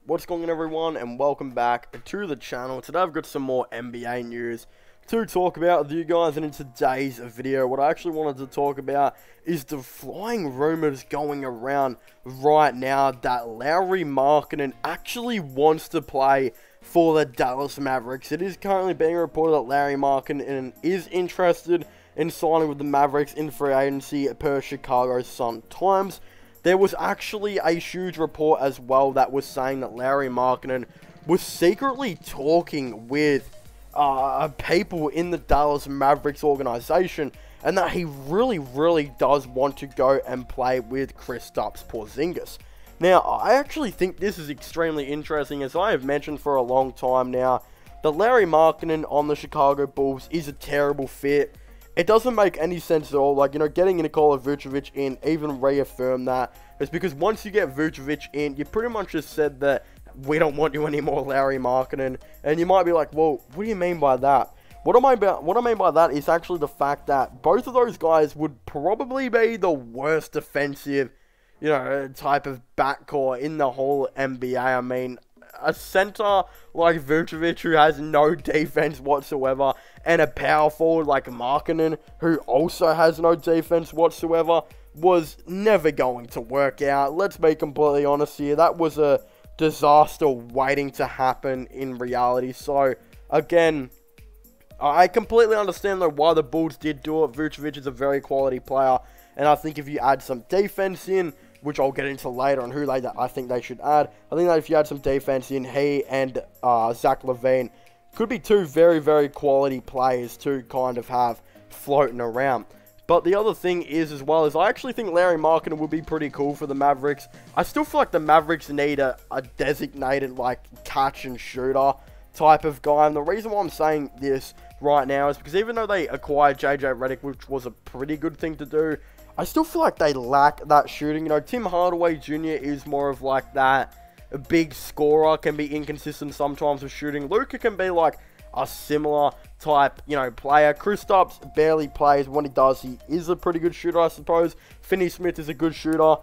What's going on, everyone, and welcome back to the channel. Today I've got some more NBA news to talk about with you guys, and in today's video what I actually wanted to talk about is the flying rumors going around right now that Lauri Markkanen actually wants to play for the Dallas Mavericks. It is currently being reported that Lauri Markkanen is interested in signing with the Mavericks in free agency per Chicago Sun-Times. There was actually a huge report as well that was saying that Lauri Markkanen was secretly talking with people in the Dallas Mavericks organization, and that he really does want to go and play with Kristaps Porzingis. Now, I actually think this is extremely interesting, as I have mentioned for a long time now, that Lauri Markkanen on the Chicago Bulls is a terrible fit. It doesn't make any sense at all. Like, getting Nikola Vucevic in even reaffirmed that. It's because once you get Vucevic in, you pretty much just said that we don't want you anymore, Lauri Markkanen. And you might be like, well, what do you mean by that? What I mean by that is actually the fact that both of those guys would probably be the worst defensive, type of backcourt in the whole NBA. I mean, a center like Vucevic, who has no defense whatsoever, and a power forward like Markkanen, who also has no defense whatsoever, was never going to work out. Let's be completely honest here. That was a disaster waiting to happen in reality. So, again, I completely understand though why the Bulls did do it. Vucevic is a very quality player, and I think if you add some defense in, which I'll get into later on who I think they should add. I think that if you add some defense in, he and Zach LaVine could be two very quality players to kind of have floating around. But the other thing is, as well, is I actually think Lauri Markkanen would be pretty cool for the Mavericks. I still feel like the Mavericks need a designated, catch and shooter type of guy. And the reason why I'm saying this right now is because even though they acquired JJ Redick, which was a pretty good thing to do, I still feel like they lack that shooting. Tim Hardaway Jr. is more of that big scorer, can be inconsistent sometimes with shooting. Luka can be a similar type, player. Kristaps barely plays. When he does, he is a pretty good shooter, I suppose. Finney-Smith is a good shooter.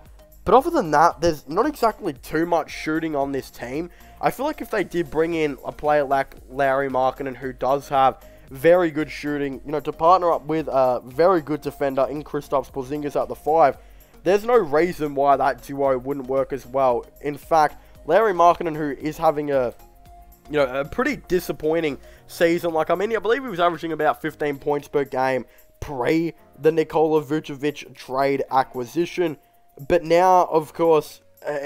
But other than that, there's not exactly too much shooting on this team. I feel like if they did bring in a player like Lauri Markkanen, who does have very good shooting, to partner up with a very good defender in Kristaps Porzingis at the 5, there's no reason why that duo wouldn't work as well. In fact, Lauri Markkanen, who is having a pretty disappointing season. I believe he was averaging about 15 points per game pre the Nikola Vucevic trade acquisition. But now, of course,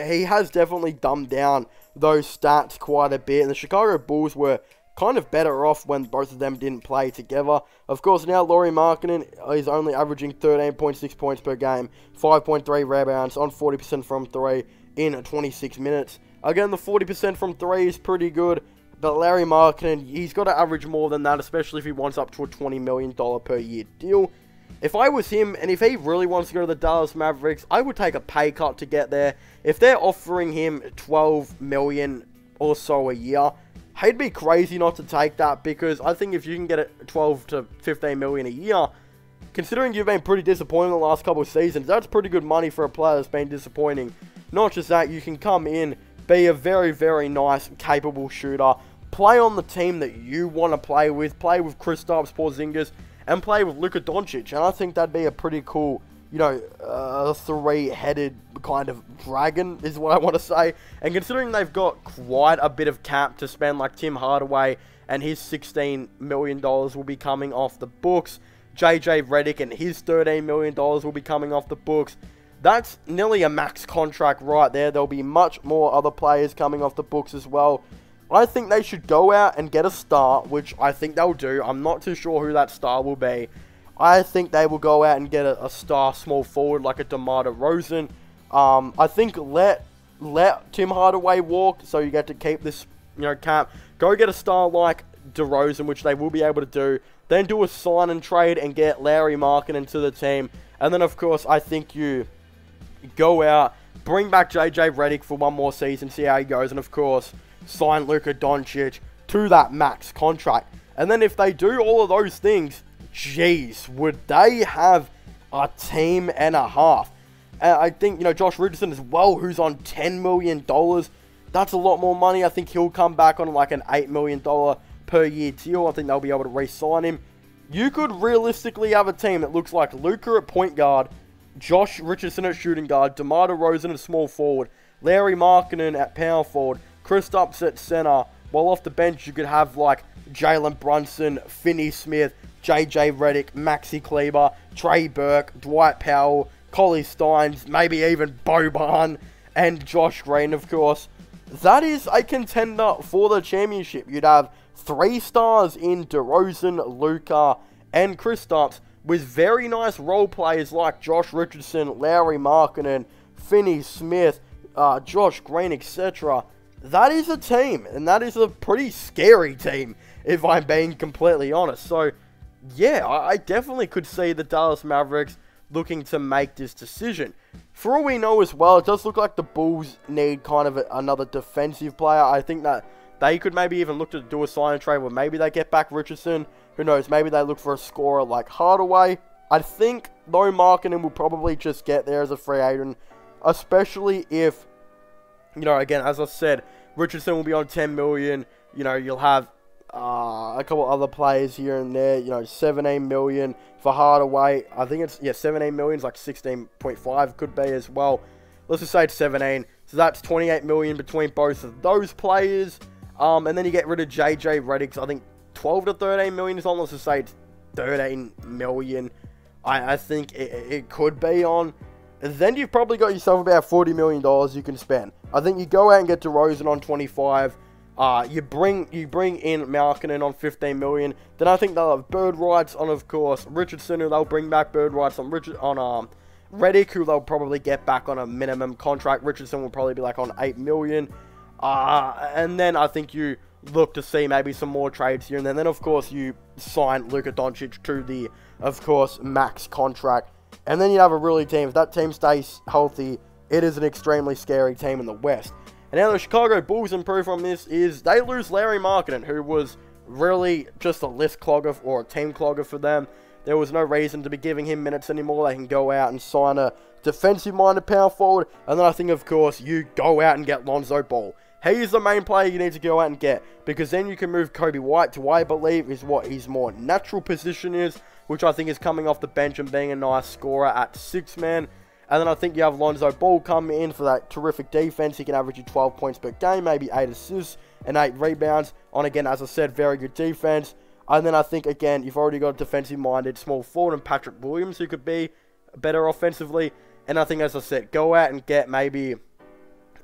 he has definitely dumbed down those stats quite a bit. And the Chicago Bulls were kind of better off when both of them didn't play together. Of course, now Lauri Markkanen is only averaging 13.6 points per game, 5.3 rebounds on 40% from 3 in 26 minutes. Again, the 40% from 3 is pretty good, but Lauri Markkanen, he's got to average more than that, especially if he wants up to a $20 million per year deal. If I was him, and if he really wants to go to the Dallas Mavericks, I would take a pay cut to get there. If they're offering him $12 million or so a year, he'd be crazy not to take that, because I think if you can get it 12 to 15 million a year, considering you've been pretty disappointing the last couple of seasons, that's pretty good money for a player that's been disappointing. Not just that, you can come in, be a very nice, capable shooter, play on the team that you want to play with Kristaps Porzingis, and play with Luka Doncic, and I think that'd be a pretty cool, three-headed kind of dragon, is what I want to say. And considering they've got quite a bit of cap to spend, like Tim Hardaway and his $16 million will be coming off the books, JJ Redick and his $13 million will be coming off the books, that's nearly a max contract right there. There'll be much more other players coming off the books as well. I think they should go out and get a star, which I think they'll do. I'm not too sure who that star will be. I think they will go out and get a star small forward like a DeMar DeRozan. I think let Tim Hardaway walk, so you get to keep this, cap. Go get a star like DeRozan, which they will be able to do. Then do a sign and trade and get Lauri Markkanen to the team. And then, of course, I think you go out, bring back JJ Redick for one more season, see how he goes, and of course, sign Luka Doncic to that max contract. And then if they do all of those things, jeez, would they have a team and a half. I think, Josh Richardson as well, who's on $10 million. That's a lot more money. I think he'll come back on like an $8 million per year deal. I think they'll be able to re-sign him. You could realistically have a team that looks like Luka at point guard, Josh Richardson at shooting guard, DeMar DeRozan at small forward, Lauri Markkanen at power forward, Kristaps at center, while off the bench you could have like Jalen Brunson, Finney Smith, JJ Redick, Maxi Kleber, Trey Burke, Dwight Powell, Collie Steins, maybe even Boban, and Josh Green, of course. That is a contender for the championship. You'd have 3 stars in DeRozan, Luka, and Kristaps, with very nice role players like Josh Richardson, Lauri Markkanen, Finney Smith, Josh Green, etc. That is a team, and that is a pretty scary team, if I'm being completely honest. So, yeah, I definitely could see the Dallas Mavericks looking to make this decision. For all we know as well, it does look like the Bulls need kind of another defensive player. I think that they could maybe even look to do a sign and trade where maybe they get back Richardson. Who knows, maybe they look for a scorer like Hardaway. I think, though, Markkanen will probably just get there as a free agent, especially if, you know, again, as I said, Richardson will be on $10 million. You know, you'll have a couple other players here and there. You know, $17 million for Hardaway. I think it's, yeah, $17 million is like 16.5 could be as well. Let's just say it's 17. So that's $28 million between both of those players. And then you get rid of JJ Redick. I think 12 to 13 million is on. Let's just say it's 13 million. I think it could be on. And then you've probably got yourself about $40 million you can spend. I think you go out and get DeRozan on 25. You bring in Markkanen on 15 million. Then I think they'll have bird rights on, of course, Richardson, who they'll bring back bird rights on Redick, who they'll probably get back on a minimum contract. Richardson will probably be like on 8 million. And then I think you look to see maybe some more trades here. And then of course, you sign Luka Doncic to the, of course, max contract. And then you have a really team. If that team stays healthy, it is an extremely scary team in the West. And now the Chicago Bulls improve from this is they lose Lauri Markkanen, who was really just a list clogger or a team clogger for them. There was no reason to be giving him minutes anymore. They can go out and sign a defensive-minded power forward. And then I think, of course, you go out and get Lonzo Ball. He is the main player you need to go out and get, because then you can move Kobe White to what I believe is what his more natural position is, which I think is coming off the bench and being a nice scorer at 6-man. And then I think you have Lonzo Ball come in for that terrific defense. He can average you 12 points per game, maybe 8 assists and 8 rebounds on, again, as I said, very good defense. And then I think, again, you've already got a defensive-minded small forward and Patrick Williams who could be better offensively. And I think, as I said, go out and get maybe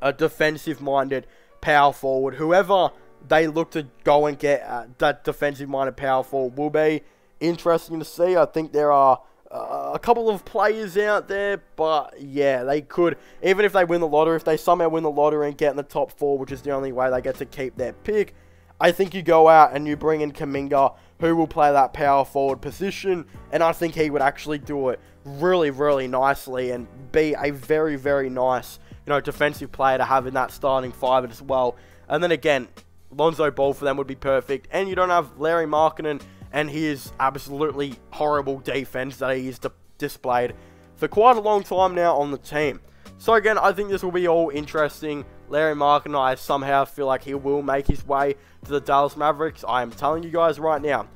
a defensive-minded power forward. Whoever they look to go and get that defensive-minded power forward will be interesting to see. I think there are a couple of players out there, but yeah, they could, even if they win the lottery, if they somehow win the lottery and get in the top 4, which is the only way they get to keep their pick, I think you go out and you bring in Kuminga, who will play that power forward position, and I think he would actually do it really, really nicely and be a very, very nice, you know, defensive player to have in that starting 5 as well. And then again, Lonzo Ball for them would be perfect, and you don't have Lauri Markkanen and his absolutely horrible defense that he's displayed for quite a long time now on the team. So again, I think this will be all interesting. Lauri Markkanen, I somehow feel like he will make his way to the Dallas Mavericks. I am telling you guys right now,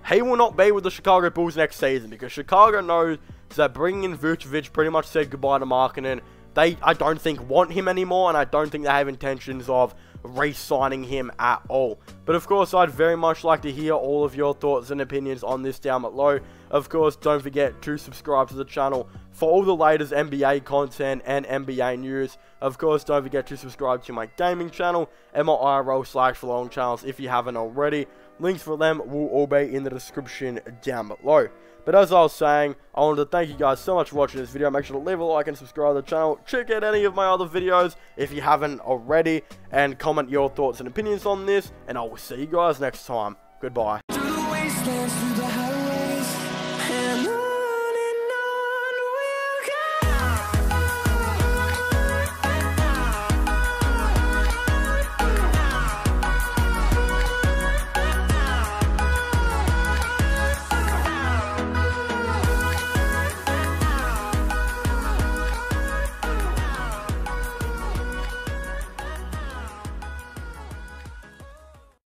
he will not be with the Chicago Bulls next season, because Chicago knows that bringing in Vucevic pretty much said goodbye to Markkanen. They, I don't think, want him anymore, and I don't think they have intentions of re-signing him at all. But of course, I'd very much like to hear all of your thoughts and opinions on this down below. Of course, don't forget to subscribe to the channel for all the latest NBA content and NBA news. Of course, don't forget to subscribe to my gaming channel and my IRL/vlog channels if you haven't already. Links for them will all be in the description down below. But as I was saying, I wanted to thank you guys so much for watching this video. Make sure to leave a like and subscribe to the channel. Check out any of my other videos if you haven't already. And comment your thoughts and opinions on this. And I will see you guys next time. Goodbye.